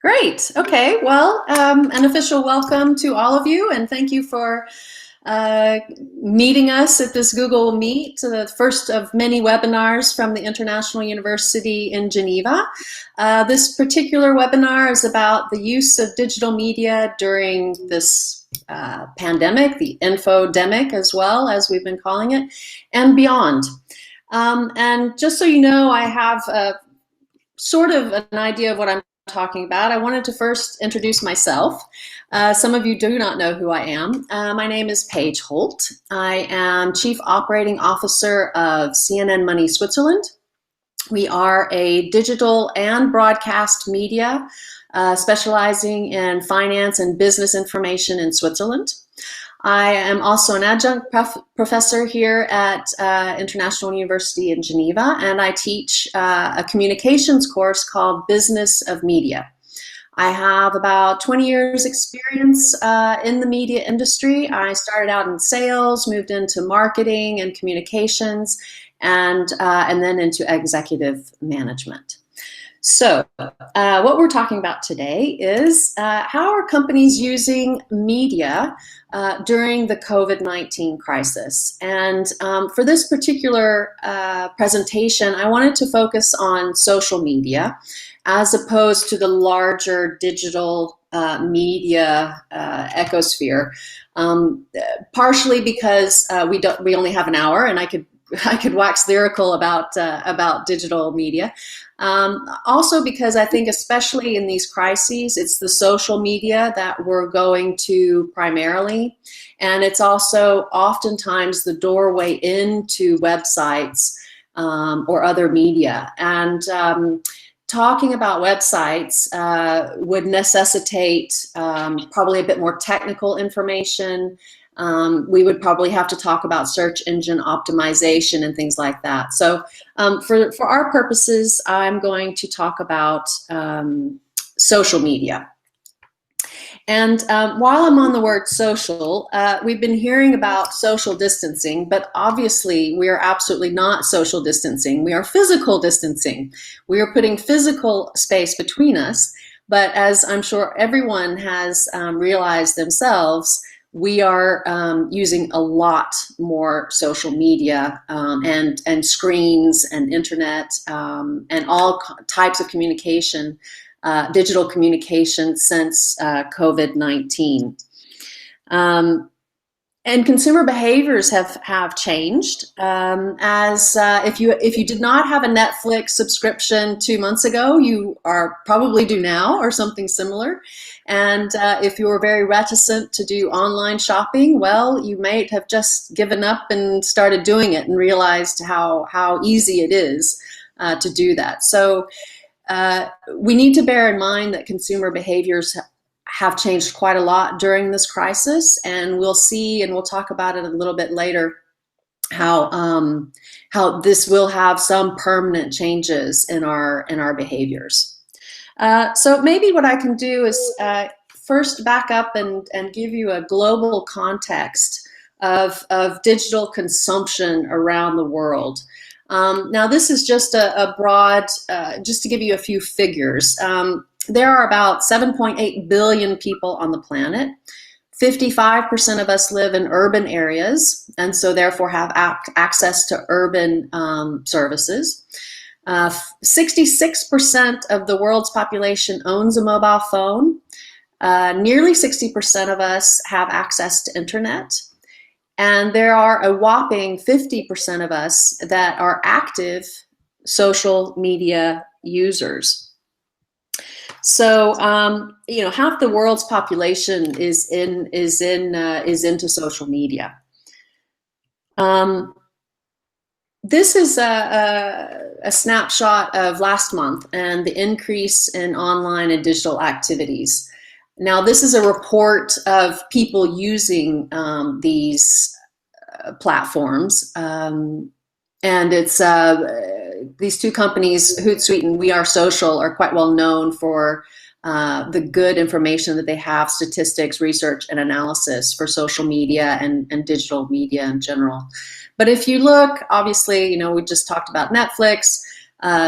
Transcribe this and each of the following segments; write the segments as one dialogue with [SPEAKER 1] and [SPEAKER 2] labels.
[SPEAKER 1] Great. Okay. Well, an official welcome to all of you, and thank you for meeting us at this Google Meet, the first of many webinars from the International University in Geneva. This particular webinar is about the use of digital media during this pandemic, the infodemic as well, as we've been calling it, and beyond. And just so you know, I have sort of an idea of what I'm talking about. I wanted to first introduce myself. Some of you do not know who I am. My name is Paige Holt. I am Chief Operating Officer of CNN Money Switzerland. We are a digital and broadcast media specializing in finance and business information in Switzerland. I am also an adjunct professor here at International University in Geneva, and I teach a communications course called Business of Media. I have about 20 years experience in the media industry. I started out in sales, moved into marketing and communications, and then into executive management. So what we're talking about today is how are companies using media during the COVID-19 crisis. And for this particular presentation, I wanted to focus on social media as opposed to the larger digital media ecosphere, partially because we only have an hour, and I could wax lyrical about digital media. Also because I think especially in these crises, it's the social media that we're going to primarily. And it's also oftentimes the doorway into websites or other media. And talking about websites would necessitate probably a bit more technical information. We would probably have to talk about search engine optimization and things like that. So for our purposes, I'm going to talk about social media. And while I'm on the word social, we've been hearing about social distancing, but obviously we are absolutely not social distancing. We are physical distancing. We are putting physical space between us. But as I'm sure everyone has realized themselves, we are using a lot more social media and screens and internet and all types of communication, digital communication since COVID-19. And consumer behaviors have changed. As if you did not have a Netflix subscription 2 months ago, you probably do now, or something similar. And if you were very reticent to do online shopping, well, you might have just given up and started doing it and realized how easy it is to do that. So we need to bear in mind that consumer behaviors have changed quite a lot during this crisis, and we'll see, and we'll talk about it a little bit later, how this will have some permanent changes in our behaviors. So maybe what I can do is first back up and give you a global context of digital consumption around the world. Now this is just a broad, just to give you a few figures. There are about 7.8 billion people on the planet. 55% of us live in urban areas, and so therefore have access to urban services. 66% of the world's population owns a mobile phone. Nearly 60% of us have access to internet. And there are a whopping 50% of us that are active social media users. So, half the world's population is into social media. This is a snapshot of last month and the increase in online and digital activities. Now, this is a report of people using these platforms, and it's these two companies, Hootsuite and We Are Social, are quite well known for the good information that they have, statistics, research, and analysis for social media and digital media in general. But if you look, obviously, we just talked about Netflix.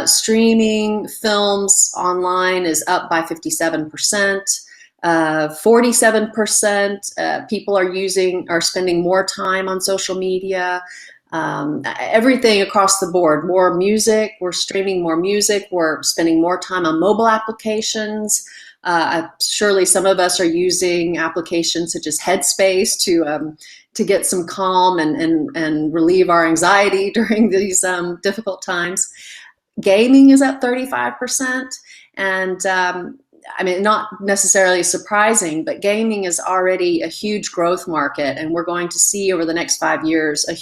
[SPEAKER 1] Streaming films online is up by 57%. 47% people are spending more time on social media. Everything across the board. More music, we're streaming more music, we're spending more time on mobile applications. Surely some of us are using applications such as Headspace to get some calm and relieve our anxiety during these difficult times. Gaming is up 35%, and I mean, not necessarily surprising, but gaming is already a huge growth market, and we're going to see over the next 5 years a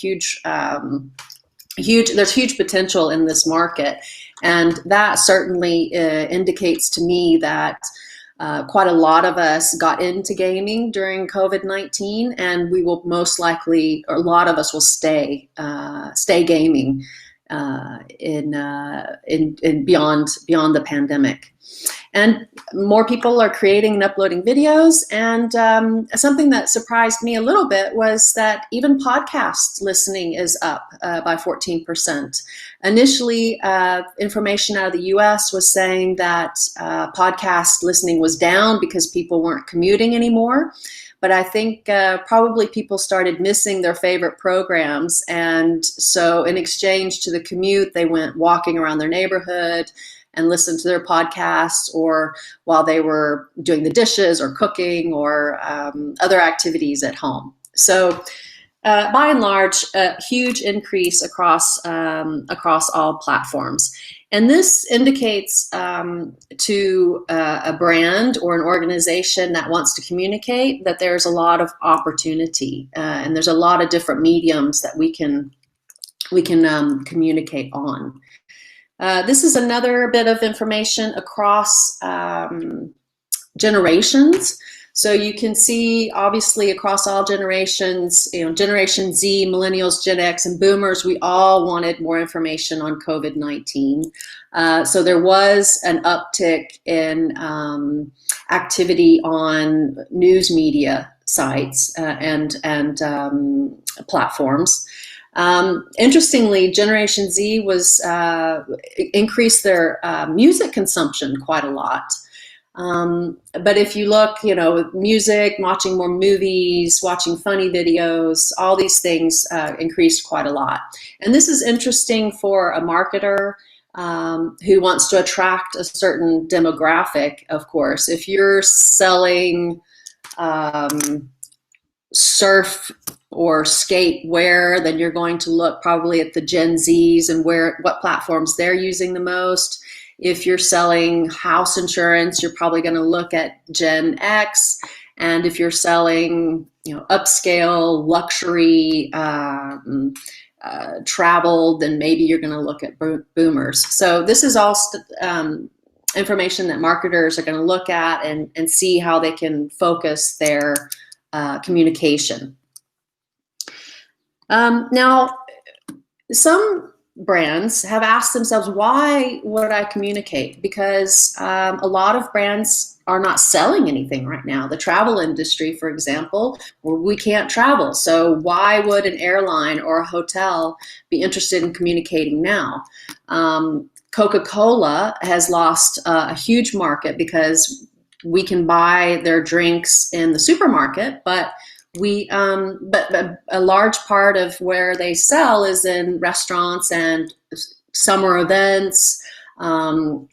[SPEAKER 1] there's huge potential in this market, and that certainly indicates to me that quite a lot of us got into gaming during COVID-19, and we will most likely, or a lot of us will stay gaming in beyond the pandemic. And more people are creating and uploading videos. And something that surprised me a little bit was that even podcast listening is up by 14%. Initially, information out of the US was saying that podcast listening was down because people weren't commuting anymore. But I think probably people started missing their favorite programs. And so in exchange to the commute, they went walking around their neighborhood and listened to their podcasts, or while they were doing the dishes or cooking or other activities at home. So by and large, a huge increase across all platforms. And this indicates to a brand or an organization that wants to communicate that there's a lot of opportunity, and there's a lot of different mediums that we can communicate on. This is another bit of information across generations. So you can see, obviously, across all generations, Generation Z, Millennials, Gen X, and Boomers, we all wanted more information on COVID-19. So there was an uptick in activity on news media sites and platforms. Interestingly, Generation Z was increased their music consumption quite a lot. But if you look, with music, watching more movies, watching funny videos, all these things increased quite a lot. And this is interesting for a marketer who wants to attract a certain demographic, of course. If you're selling surf or skate wear, then you're going to look probably at the Gen Zs and what platforms they're using the most. If you're selling house insurance, you're probably going to look at Gen X. And if you're selling, upscale luxury travel, then maybe you're going to look at boomers. So this is all information that marketers are going to look at and see how they can focus their communication. Now, some brands have asked themselves, why would I communicate? Because a lot of brands are not selling anything right now. The travel industry, for example, we can't travel. So why would an airline or a hotel be interested in communicating now? Coca-Cola has lost a huge market because we can buy their drinks in the supermarket, but a large part of where they sell is in restaurants and summer events, the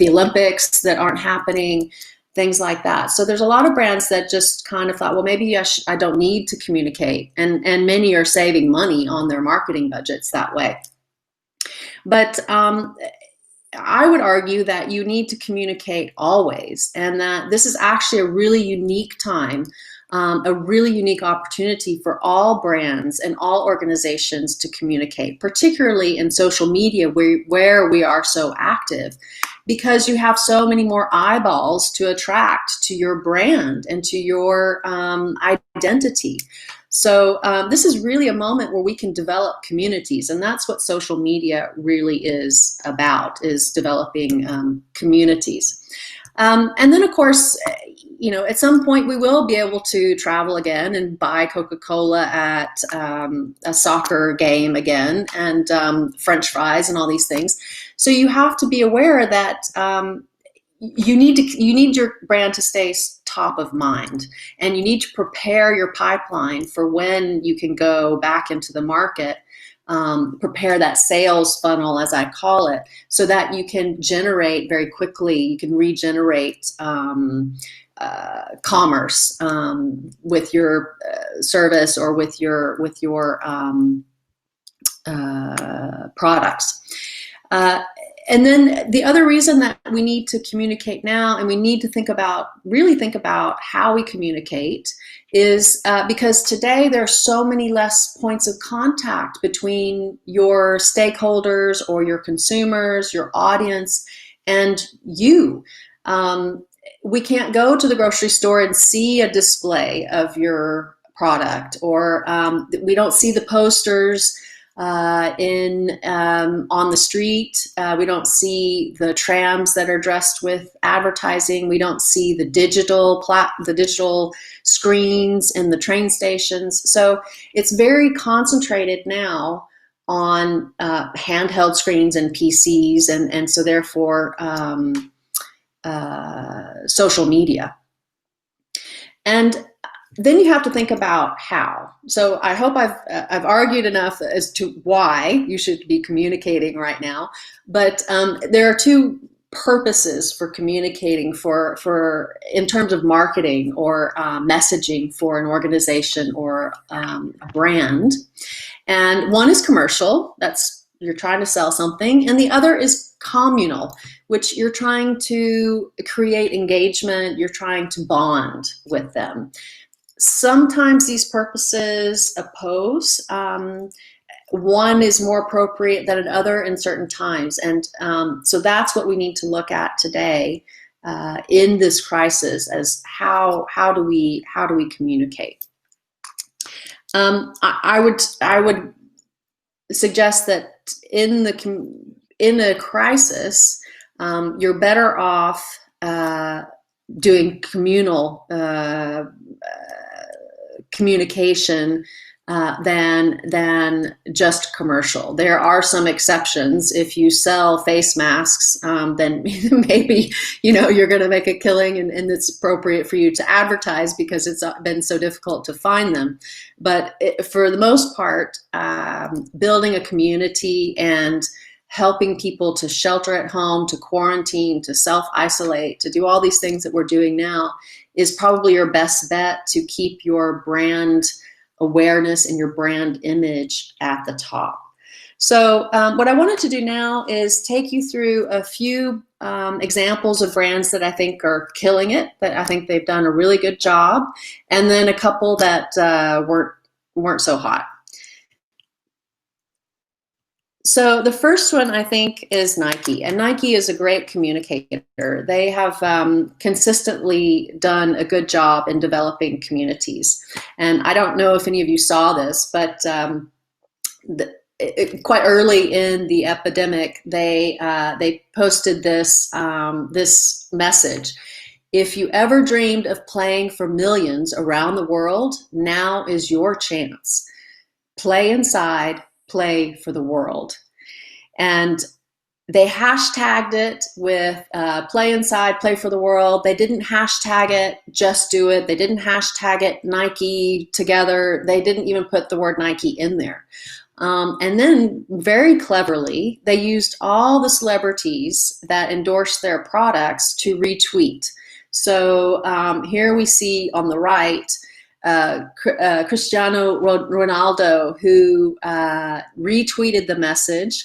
[SPEAKER 1] Olympics that aren't happening, things like that. So there's a lot of brands that just kind of thought, well, maybe I don't need to communicate, and many are saving money on their marketing budgets that way. But I would argue that you need to communicate always, and that this is actually a really unique time, a really unique opportunity for all brands and all organizations to communicate, particularly in social media where we are so active, because you have so many more eyeballs to attract to your brand and to your identity. So this is really a moment where we can develop communities, and that's what social media really is about, is developing communities. And then, of course, you know, at some point we will be able to travel again and buy Coca-Cola at a soccer game again, and French fries and all these things. So you have to be aware that you need your brand to stay top of mind, and you need to prepare your pipeline for when you can go back into the market. Prepare that sales funnel, as I call it, so that you can generate very quickly. You can regenerate commerce with your service or with your products. And then the other reason that we need to communicate now, and we need to really think about how we communicate, is because today there are so many less points of contact between your stakeholders or your consumers, your audience, and you. We can't go to the grocery store and see a display of your product, or we don't see the posters on the street. We don't see the trams that are dressed with advertising. We don't see the digital screens in the train stations. So it's very concentrated now on handheld screens and PCs, and so therefore social media. And then you have to think about how. So I hope I've argued enough as to why you should be communicating right now. But there are two purposes for communicating for in terms of marketing or messaging for an organization or a brand. And one is commercial. That's you're trying to sell something, and the other is communal, which you're trying to create engagement. You're trying to bond with them. Sometimes these purposes oppose. One is more appropriate than another in certain times, and so that's what we need to look at today in this crisis: as how do we communicate? I would suggest that in a crisis, you're better off doing communal communication than just commercial. There are some exceptions. If you sell face masks, then maybe you're going to make a killing, and it's appropriate for you to advertise because it's been so difficult to find them. But for the most part, building a community and helping people to shelter at home, to quarantine, to self-isolate, to do all these things that we're doing now is probably your best bet to keep your brand awareness and your brand image at the top. So what I wanted to do now is take you through a few examples of brands that I think are killing it, that I think they've done a really good job, and then a couple that weren't so hot. So the first one I think is Nike, and Nike is a great communicator. They have consistently done a good job in developing communities. And I don't know if any of you saw this, but quite early in the epidemic, they posted this this message: if you ever dreamed of playing for millions around the world, now is your chance. Play inside. Play for the world. And they hashtagged it with play inside, play for the world. They didn't hashtag it just do it. They didn't hashtag it Nike together. They didn't even put the word Nike in there. And then very cleverly, they used all the celebrities that endorsed their products to retweet. So here we see on the right Cristiano Ronaldo, who retweeted the message.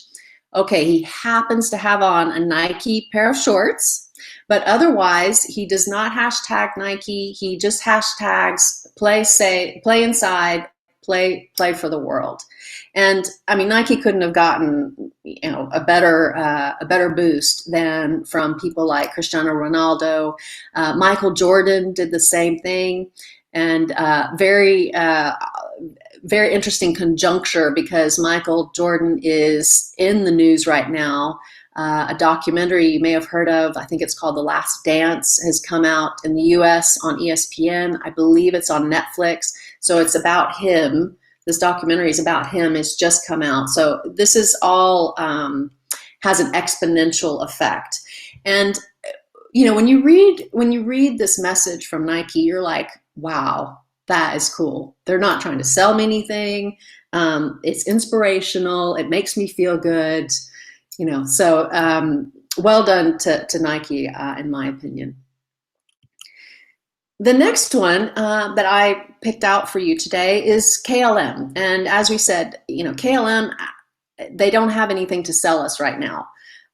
[SPEAKER 1] Okay, he happens to have on a Nike pair of shorts, but otherwise he does not hashtag Nike. He just hashtags play inside, play for the world. And I mean, Nike couldn't have gotten a better boost than from people like Cristiano Ronaldo. Michael Jordan did the same thing. And very interesting conjuncture, because Michael Jordan is in the news right now A documentary you may have heard of, I think it's called The Last Dance, has come out in the US on ESPN. I believe it's on Netflix. So it's about him. This documentary is about him. It's just come out. So this is all has an exponential effect. And you know, when you read this message from Nike, you're like, wow, that is cool. They're not trying to sell me anything. It's inspirational. It makes me feel good. You know, so well done to Nike, in my opinion. The next one that I picked out for you today is KLM. And as we said, you know, KLM, they don't have anything to sell us right now.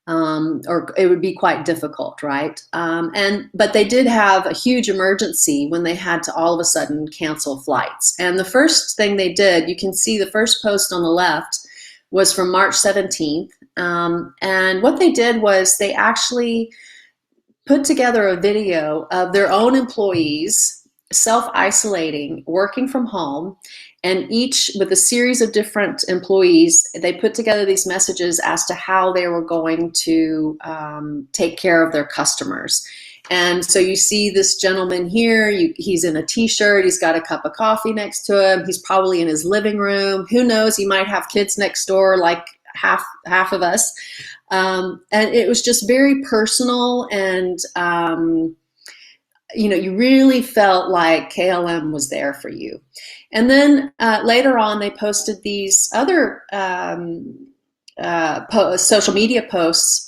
[SPEAKER 1] Or it would be quite difficult, right? But they did have a huge emergency when they had to all of a sudden cancel flights. And the first thing they did, you can see the first post on the left, was from March 17th. And what they did was they actually put together a video of their own employees self-isolating, working from home, and each with a series of different employees, they put together these messages as to how they were going to take care of their customers. And so you see this gentleman here, he's in a t-shirt, he's got a cup of coffee next to him, he's probably in his living room, who knows, he might have kids next door like half of us. And it was just very personal, and you know, you really felt like KLM was there for you. And then later on, they posted these other social media posts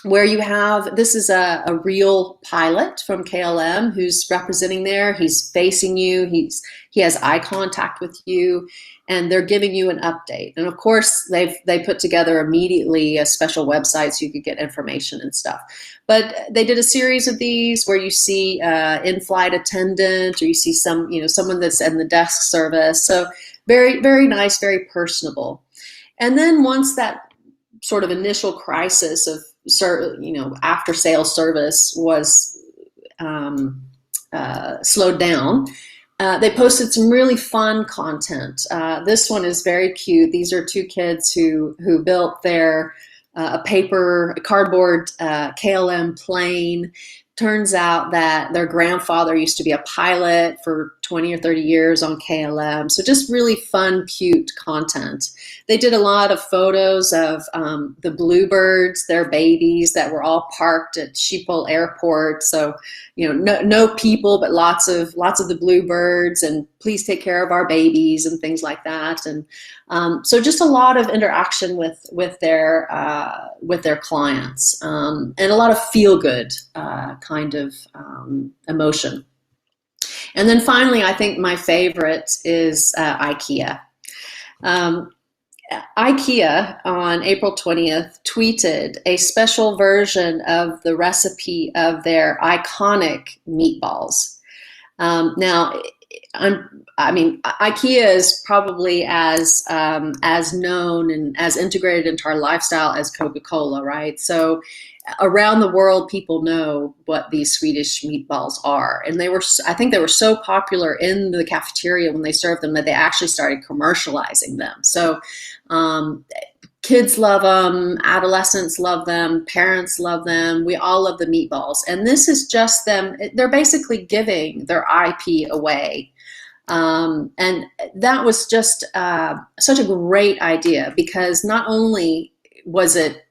[SPEAKER 1] where you have, this is a real pilot from KLM who's representing there. He's facing you. He has eye contact with you, and they're giving you an update. And of course, they put together immediately a special website so you could get information and stuff. But they did a series of these where you see in-flight attendant, or you see someone that's in the desk service. So very, very nice, very personable. And then once that sort of initial crisis of after sales service was slowed down, they posted some really fun content. This one is very cute. These are two kids who built their a cardboard KLM plane. Turns out that their grandfather used to be a pilot for 20 or 30 years on KLM. So just really fun, cute content. They did a lot of photos of the bluebirds, their babies that were all parked at Schiphol Airport. So, you know, no people, but lots of the bluebirds, and please take care of our babies and things like that. And so just a lot of interaction with their clients, and a lot of feel good kind of emotion. And then finally, I think my favorite is IKEA. IKEA on April 20th tweeted a special version of the recipe of their iconic meatballs. Now, IKEA is probably as known and as integrated into our lifestyle as Coca-Cola, right? So around the world, people know what these Swedish meatballs are. And I think they were so popular in the cafeteria when they served them that they actually started commercializing them. So kids love them, adolescents love them, parents love them. We all love the meatballs. And this is just them. They're basically giving their IP away. And that was just such a great idea, because not only was it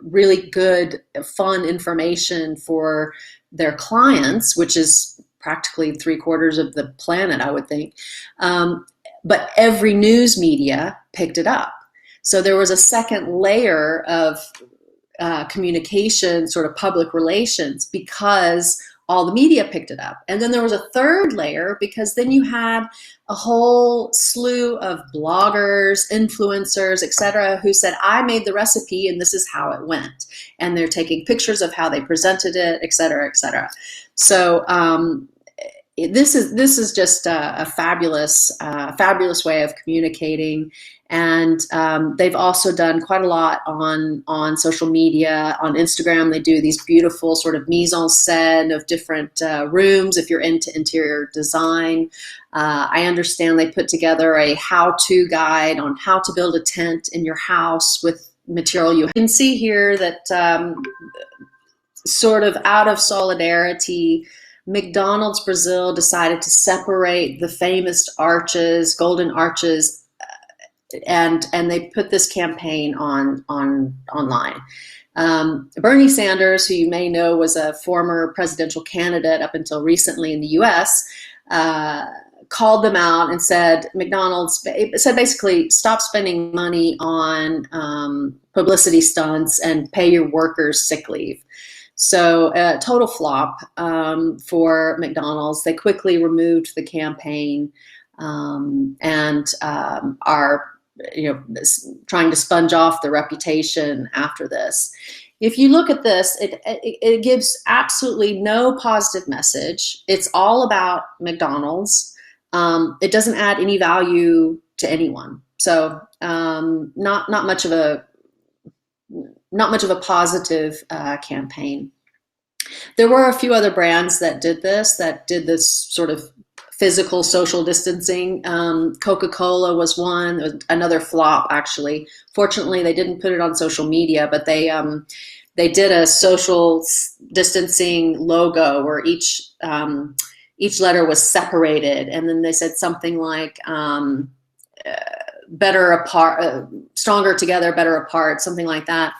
[SPEAKER 1] really good, fun information for their clients, which is practically 3/4 of the planet, I would think, but every news media picked it up. So there was a second layer of communication, sort of public relations, because all the media picked it up. And then there was a third layer, because then you had a whole slew of bloggers, influencers, etc., who said, I made the recipe and this is how it went. And they're taking pictures of how they presented it, etc., etc. So this is just a fabulous way of communicating. And they've also done quite a lot on social media. On Instagram, they do these beautiful sort of mise en scène of different rooms if you're into interior design. I understand they put together a how-to guide on how to build a tent in your house with material you can see here that sort of out of solidarity, McDonald's Brazil decided to separate the famous arches, golden arches, and they put this campaign online. Bernie Sanders, who you may know was a former presidential candidate up until recently in the US, called them out and said, McDonald's said basically, stop spending money on publicity stunts and pay your workers sick leave. So a total flop for McDonald's. They quickly removed the campaign and are trying to sponge off the reputation after this. If you look at this, it gives absolutely no positive message. It's all about McDonald's. It doesn't add any value to anyone. So not much of a positive campaign. There were a few other brands that did this sort of physical social distancing. Coca-Cola was one, another flop actually. Fortunately, they didn't put it on social media, but they did a social distancing logo where each letter was separated, and then they said something like better apart, stronger together, better apart, something like that.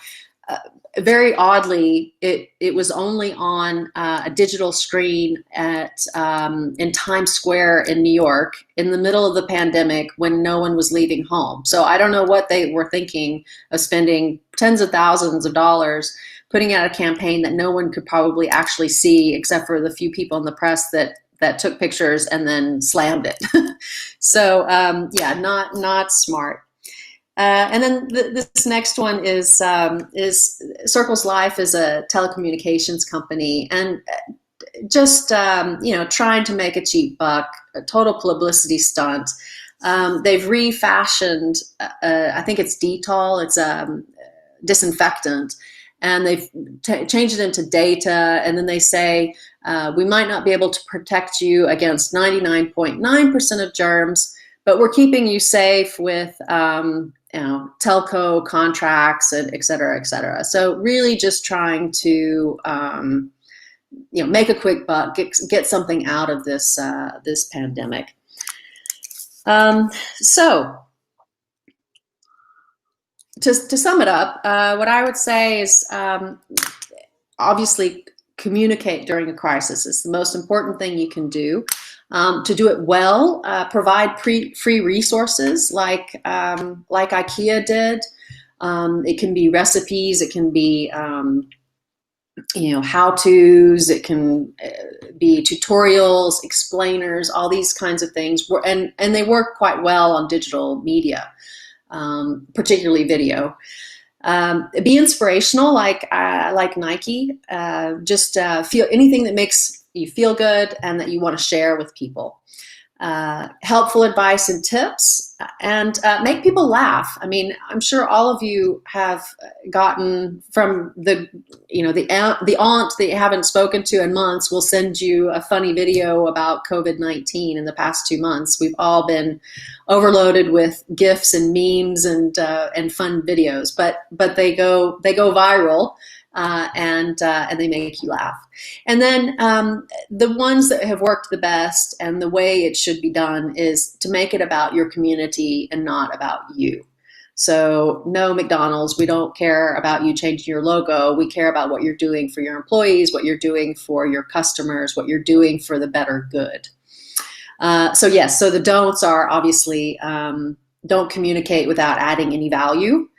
[SPEAKER 1] Very oddly, it was only on a digital screen in Times Square in New York in the middle of the pandemic when no one was leaving home. So I don't know what they were thinking of spending tens of thousands of dollars putting out a campaign that no one could probably actually see except for the few people in the press that took pictures and then slammed it. So yeah, not smart. And then this next one is Circle's Life is a telecommunications company, and just trying to make a cheap buck, a total publicity stunt. They've refashioned, I think it's Dettol, it's a disinfectant, and they've changed it into data, and then they say we might not be able to protect you against 99.9% of germs, but we're keeping you safe with telco contracts and et cetera, et cetera. So really just trying to make a quick buck, get something out of this this pandemic. So to sum it up, what I would say is obviously communicate during a crisis is the most important thing you can do. To do it well, provide free resources like IKEA did. It can be recipes, it can be how-tos, it can be tutorials, explainers, all these kinds of things. And they work quite well on digital media, particularly video. Be inspirational, like Nike. Just feel anything that makes you feel good and that you want to share with people. Helpful advice and tips, and make people laugh. I mean, I'm sure all of you have gotten from the aunt that you haven't spoken to in months will send you a funny video about COVID-19 in the past 2 months. We've all been overloaded with GIFs and memes and fun videos, but they go viral. And they make you laugh. And then the ones that have worked the best and the way it should be done is to make it about your community and not about you. So no, McDonald's, we don't care about you changing your logo. We care about what you're doing for your employees, what you're doing for your customers, what you're doing for the better good. So yes, so the don'ts are obviously don't communicate without adding any value.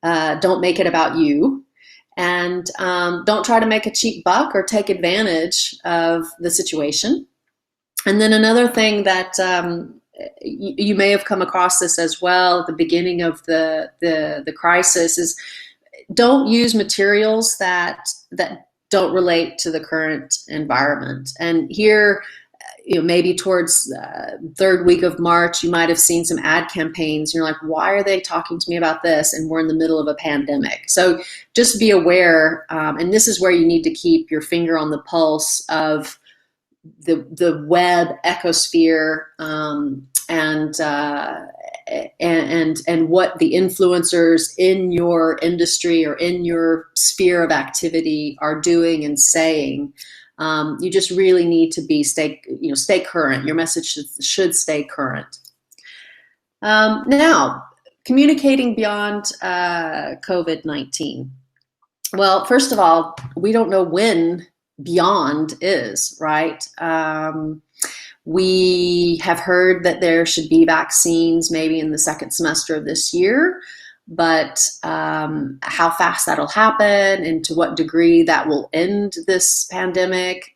[SPEAKER 1] Don't make it about you. And don't try to make a cheap buck or take advantage of the situation. And then another thing that you may have come across this as well at the beginning of the crisis is don't use materials that don't relate to the current environment. And here, maybe towards third week of March, you might have seen some ad campaigns. You're like, why are they talking to me about this? And we're in the middle of a pandemic. So just be aware. And this is where you need to keep your finger on the pulse of the web ecosphere and and what the influencers in your industry or in your sphere of activity are doing and saying. You just really need to stay current. Your message should stay current. Now, communicating beyond COVID-19. Well, first of all, we don't know when beyond is, right? We have heard that there should be vaccines maybe in the second semester of this year, but how fast that'll happen and to what degree that will end this pandemic,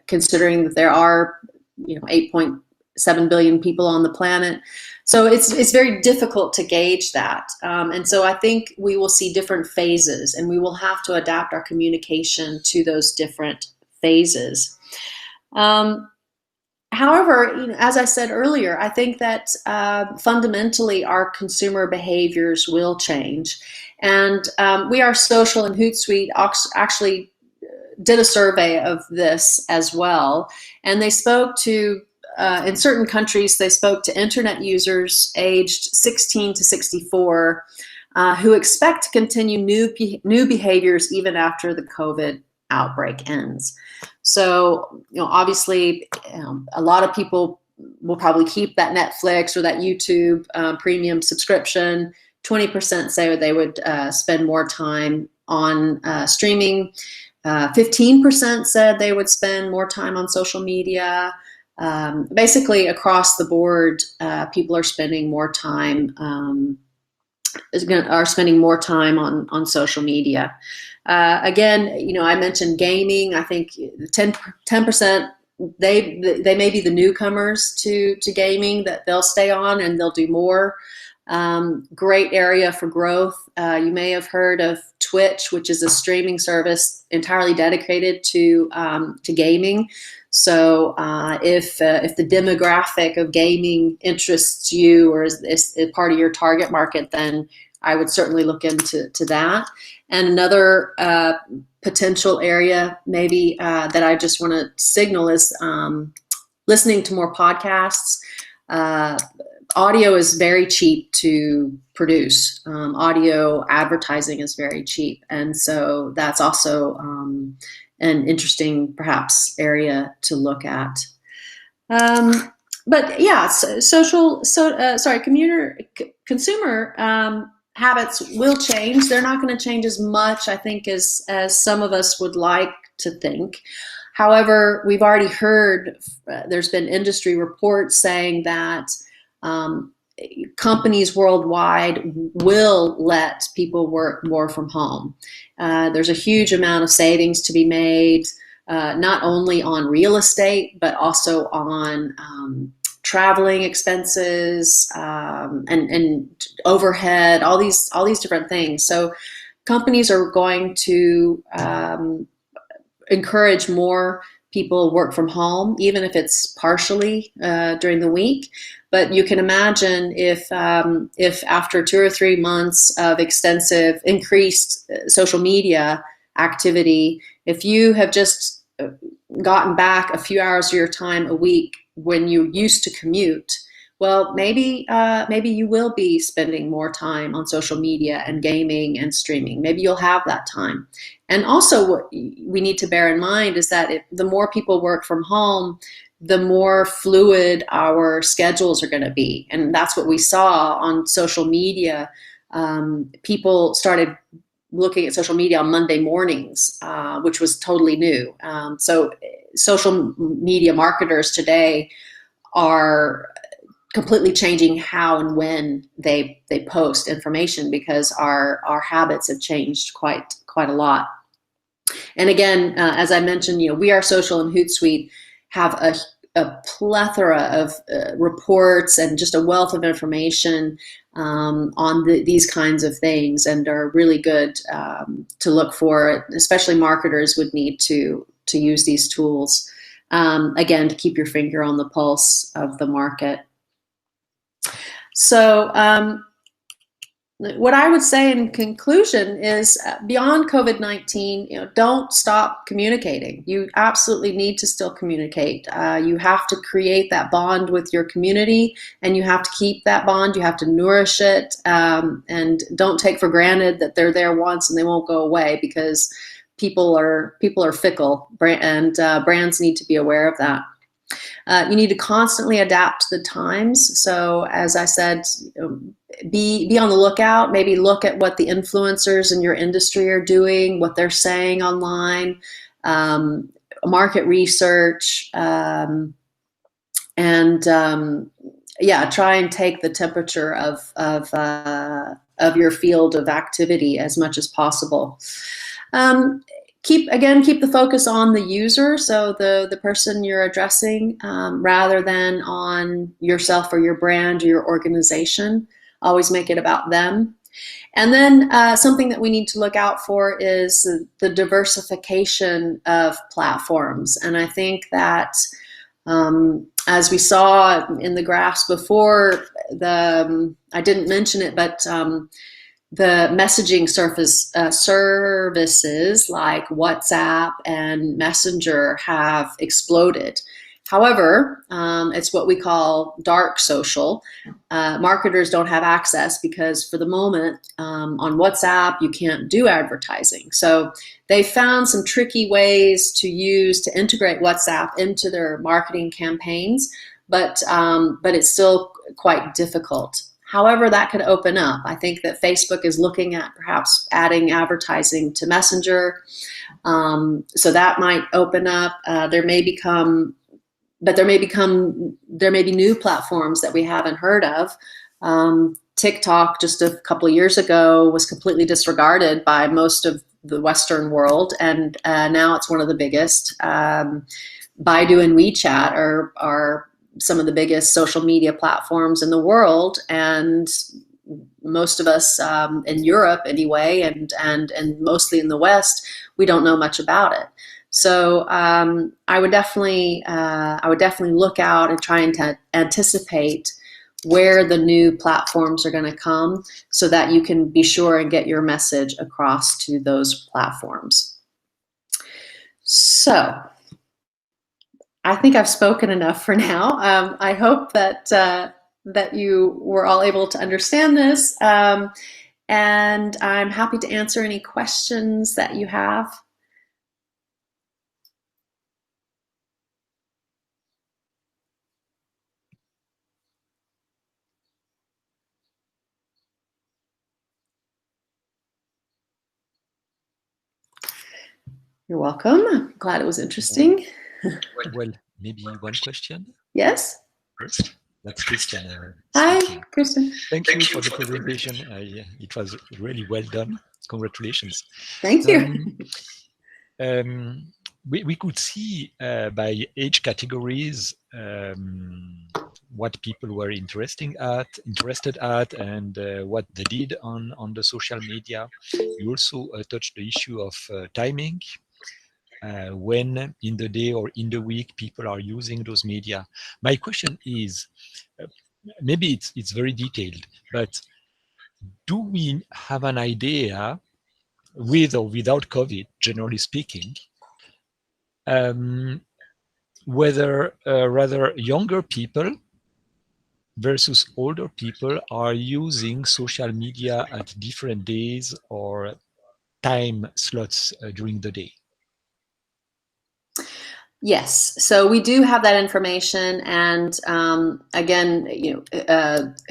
[SPEAKER 1] considering that there are 8.7 billion people on the planet. So it's very difficult to gauge that. And so I think we will see different phases, and we will have to adapt our communication to those different phases. However, as I said earlier, I think that fundamentally our consumer behaviors will change. And We Are Social and Hootsuite actually did a survey of this as well. And they spoke to, in certain countries, they spoke to internet users aged 16 to 64 who expect to continue new behaviors even after the COVID outbreak ends. So, obviously, a lot of people will probably keep that Netflix or that YouTube premium subscription. 20% say they would spend more time on streaming. 15% said they would spend more time on social media. Basically, across the board, people are spending more time on social media. Again, I mentioned gaming. I think 10%, they may be the newcomers to gaming, that they'll stay on and they'll do more. Great area for growth. You may have heard of Twitch, which is a streaming service entirely dedicated to gaming. So if the demographic of gaming interests you or is part of your target market, then I would certainly look into that. And another potential area maybe that I just want to signal is listening to more podcasts. Audio is very cheap to produce. Audio advertising is very cheap. And so that's also an interesting, perhaps, area to look at. But yeah, consumer habits will change. They're not going to change as much, I think, as some of us would like to think. However, we've already heard, there's been industry reports saying that companies worldwide will let people work more from home. There's a huge amount of savings to be made, not only on real estate, but also on traveling expenses and overhead, all these different things. So companies are going to encourage more people work from home, even if it's partially during the week. But you can imagine if after 2 or 3 months of extensive increased social media activity, if you have just gotten back a few hours of your time a week when you used to commute, well, maybe you will be spending more time on social media and gaming and streaming. Maybe you'll have that time. And also what we need to bear in mind is that the more people work from home, the more fluid our schedules are going to be. And that's what we saw on social media. People started looking at social media on Monday mornings, which was totally new. So social media marketers today are completely changing how and when they post information, because our habits have changed quite a lot. And again, as I mentioned, We Are Social and Hootsuite have a plethora of reports and just a wealth of information on these kinds of things, and are really good to look for. Especially marketers would need to use these tools, again, to keep your finger on the pulse of the market. So what I would say in conclusion is beyond COVID-19, don't stop communicating. You absolutely need to still communicate. You have to create that bond with your community, and you have to keep that bond. You have to nourish it, and don't take for granted that they're there once and they won't go away, because people are fickle, and brands need to be aware of that. You need to constantly adapt to the times. So as I said, be on the lookout. Maybe look at what the influencers in your industry are doing, what they're saying online, market research, and try and take the temperature of your field of activity as much as possible. Keep the focus on the user, so the person you're addressing, rather than on yourself or your brand or your organization. Always make it about them. And then something that we need to look out for is the diversification of platforms. And I think that as we saw in the graphs before, I didn't mention it, but the messaging services like WhatsApp and Messenger have exploded. However, it's what we call dark social. Marketers don't have access because for the moment on WhatsApp, you can't do advertising. So they found some tricky ways to integrate WhatsApp into their marketing campaigns, but it's still quite difficult. However, that could open up. I think that Facebook is looking at perhaps adding advertising to Messenger. So that might open up. There may be new platforms that we haven't heard of. TikTok just a couple of years ago was completely disregarded by most of the Western world, and now it's one of the biggest. Baidu and WeChat are some of the biggest social media platforms in the world, and most of us in Europe anyway, and mostly in the West, we don't know much about it. So I would definitely look out and try and anticipate where the new platforms are going to come, so that you can be sure and get your message across to those platforms. So I think I've spoken enough for now. I hope that you were all able to understand this, and I'm happy to answer any questions that you have. You're welcome. I'm glad it was interesting.
[SPEAKER 2] Well, maybe one question?
[SPEAKER 1] Yes?
[SPEAKER 2] First, that's Christian.
[SPEAKER 1] Hi, Christian.
[SPEAKER 2] Thank you for the presentation. It was really well done. Congratulations.
[SPEAKER 1] Thank you.
[SPEAKER 2] We could see by age categories what people were interested at, and what they did on the social media. You also touched the issue of timing. When in the day or in the week people are using those media. My question is, maybe it's very detailed, but do we have an idea, with or without COVID, generally speaking, whether rather younger people versus older people are using social media at different days or time slots during the day?
[SPEAKER 1] Yes, so we do have that information, and again,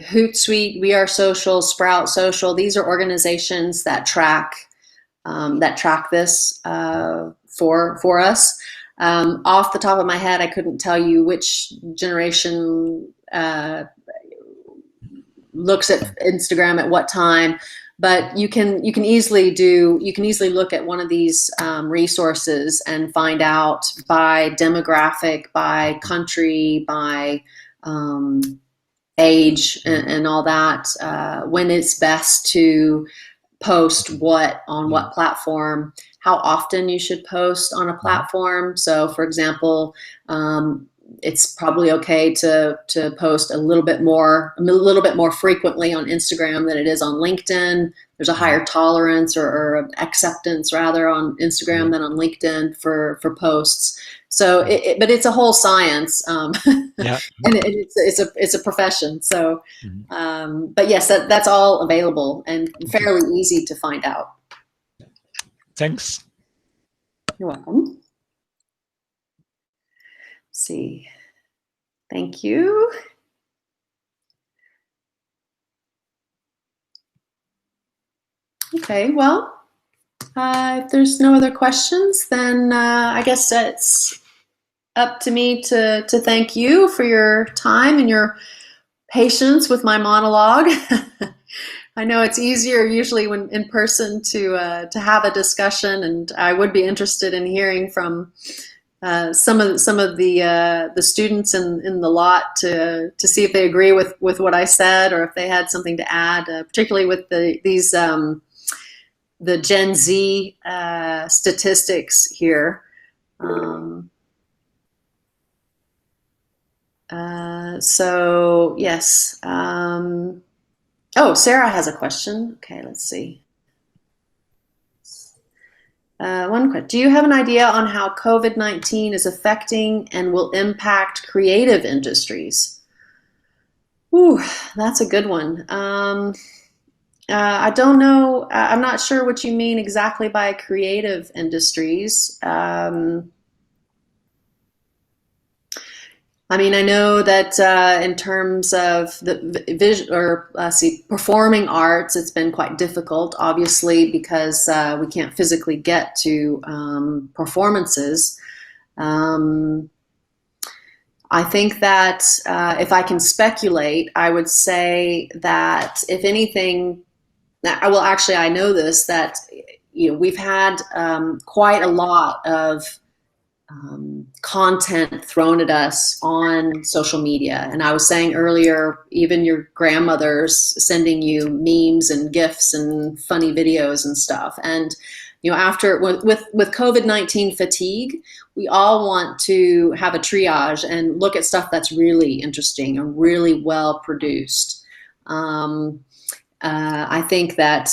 [SPEAKER 1] Hootsuite, We Are Social, Sprout Social. These are organizations that track this for us. Off the top of my head, I couldn't tell you which generation looks at Instagram at what time. But you can easily look at one of these resources and find out by demographic, by country, by age, and all that, when it's best to post what on what platform, how often you should post on a platform. So, for example, it's probably okay to post a little bit more frequently on Instagram than it is on LinkedIn. There's a higher tolerance or acceptance rather on Instagram than on LinkedIn for posts. So, but it's a whole science,
[SPEAKER 2] Yeah.
[SPEAKER 1] and it's a profession. So, but yes, that's all available and fairly easy to find out.
[SPEAKER 2] Thanks.
[SPEAKER 1] You're welcome. Let's see. Thank you. Okay, well, if there's no other questions, then I guess it's up to me to thank you for your time and your patience with my monologue. I know it's easier usually when in person to have a discussion, and I would be interested in hearing from some of the students in the lot to see if they agree with what I said or if they had something to add, particularly with these the Gen Z statistics here. So yes. Oh, Sarah has a question. Okay, let's see. One question. Do you have an idea on how COVID-19 is affecting and will impact creative industries? Ooh, that's a good one. I don't know. I'm not sure what you mean exactly by creative industries. I mean, I know that in terms of the performing arts, it's been quite difficult, obviously, because we can't physically get to performances. I think that if I can speculate, I would say that if anything, well, actually, I know this, that we've had quite a lot of content thrown at us on social media. And I was saying earlier, even your grandmother's sending you memes and GIFs and funny videos and stuff. And after with COVID-19 fatigue, we all want to have a triage and look at stuff that's really interesting and really well produced. I think that,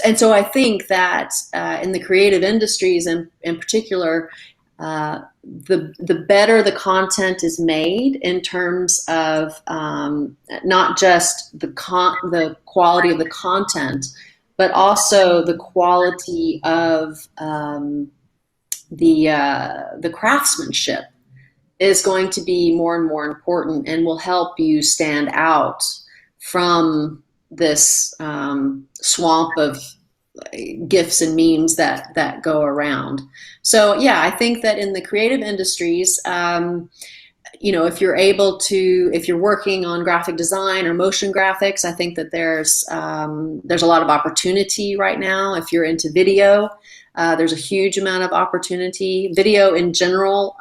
[SPEAKER 1] and so I think that in the creative industries in particular, the better the content is made in terms of not just the quality of the content, but also the quality of the craftsmanship is going to be more and more important and will help you stand out from this swamp of GIFs and memes that go around. So yeah, I think that in the creative industries, if you're working on graphic design or motion graphics, I think that there's a lot of opportunity right now. If you're into video, there's a huge amount of opportunity. Video in general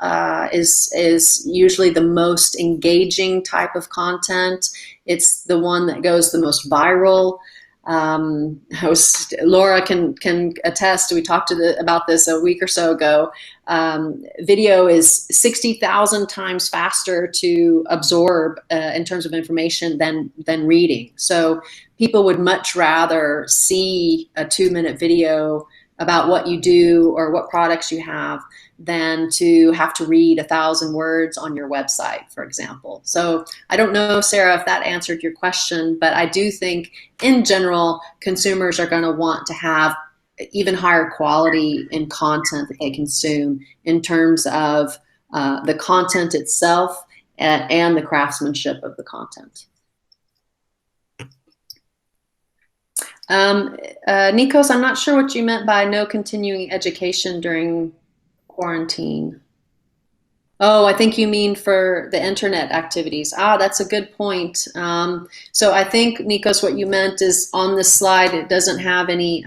[SPEAKER 1] is usually the most engaging type of content. It's the one that goes the most viral. Laura can attest. We talked about this a week or so ago. Video is 60,000 times faster to absorb in terms of information than reading. So people would much rather see a 2-minute video about what you do or what products you have than to have to read 1,000 words on your website, for example. So I don't know, Sarah, if that answered your question, but I do think in general, consumers are going to want to have even higher quality in content that they consume in terms of the content itself and the craftsmanship of the content. Nikos, I'm not sure what you meant by no continuing education during quarantine. Oh, I think you mean for the internet activities. That's a good point. So I think, Nikos, what you meant is on this slide, it doesn't have any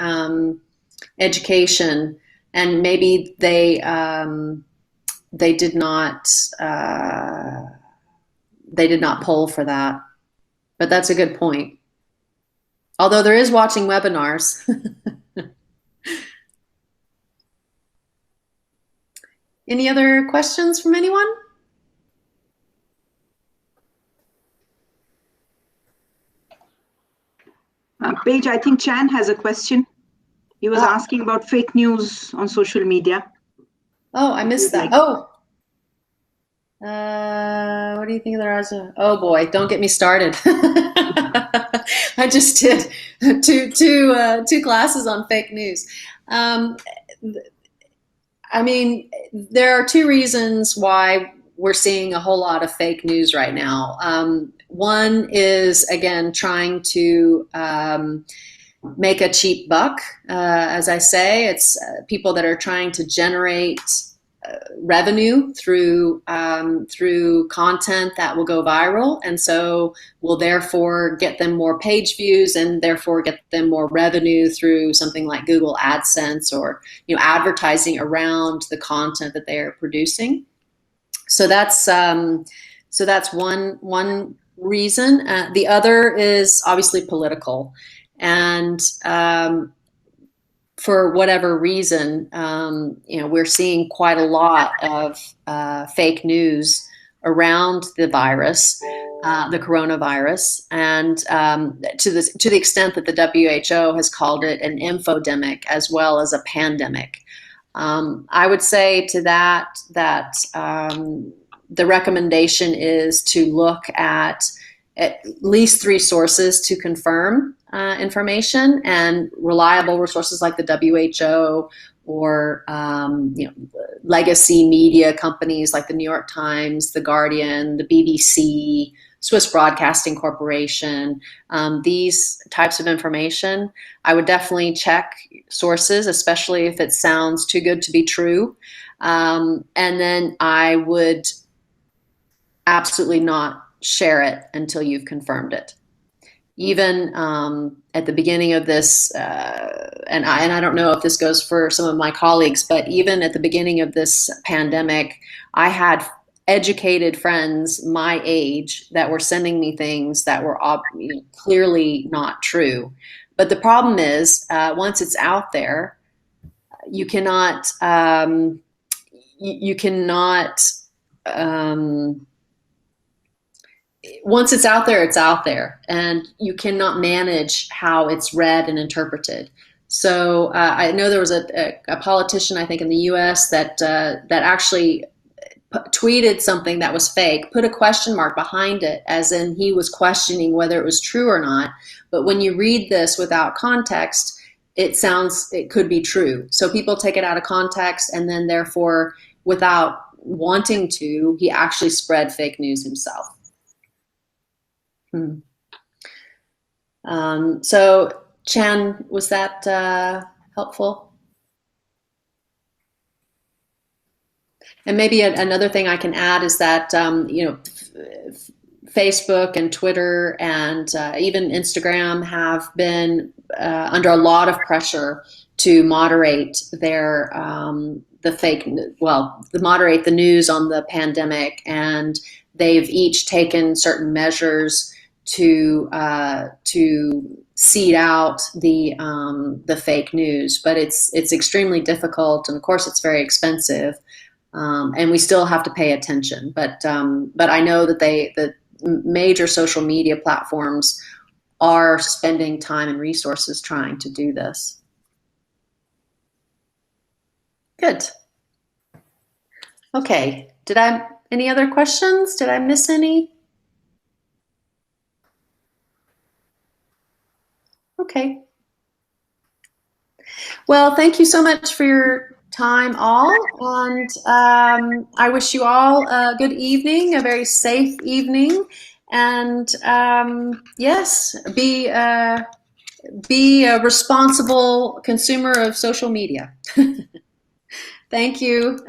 [SPEAKER 1] education, and maybe they did not poll for that. But that's a good point. Although there is watching webinars. Any other questions from anyone?
[SPEAKER 3] Paige, I think Chan has a question. He was asking about fake news on social media.
[SPEAKER 1] Oh, I missed that. What do you think there is? Oh boy, don't get me started. I just did two classes on fake news. I mean, there are two reasons why we're seeing a whole lot of fake news right now. One is, again, trying to make a cheap buck. As I say, it's people that are trying to generate revenue through content that will go viral, and so will therefore get them more page views and therefore get them more revenue through something like Google AdSense or advertising around the content that they are producing. So that's one reason. The other is obviously political, and for whatever reason, we're seeing quite a lot of fake news around the virus, the coronavirus, and to the extent that the WHO has called it an infodemic as well as a pandemic. I would say to that the recommendation is to look at least 3 sources to confirm information, and reliable resources like the WHO or legacy media companies like the New York Times, the Guardian, the BBC, Swiss Broadcasting Corporation. These types of information, I would definitely check sources, especially if it sounds too good to be true. And then I would absolutely not share it until you've confirmed it. Even at the beginning of this, and I don't know if this goes for some of my colleagues, but even at the beginning of this pandemic, I had educated friends my age that were sending me things that were clearly not true. But the problem is, once it's out there, you cannot once it's out there, it's out there, and you cannot manage how it's read and interpreted. So I know there was a politician, I think in the U.S. that actually tweeted something that was fake, put a question mark behind it, as in he was questioning whether it was true or not. But when you read this without context, it could be true. So people take it out of context, and then therefore, without wanting to, he actually spread fake news himself. So Chan, was that helpful? And maybe another thing I can add is that Facebook and Twitter and even Instagram have been under a lot of pressure to moderate their moderate the news on the pandemic, and they've each taken certain measures to seed out the fake news. But it's extremely difficult, and of course it's very expensive, and we still have to pay attention. But I know that the major social media platforms are spending time and resources trying to do this. Good. Okay. Any other questions? Did I miss any? Okay. Well, thank you so much for your time, all, and I wish you all a good evening, a very safe evening, and yes, be a responsible consumer of social media. Thank you.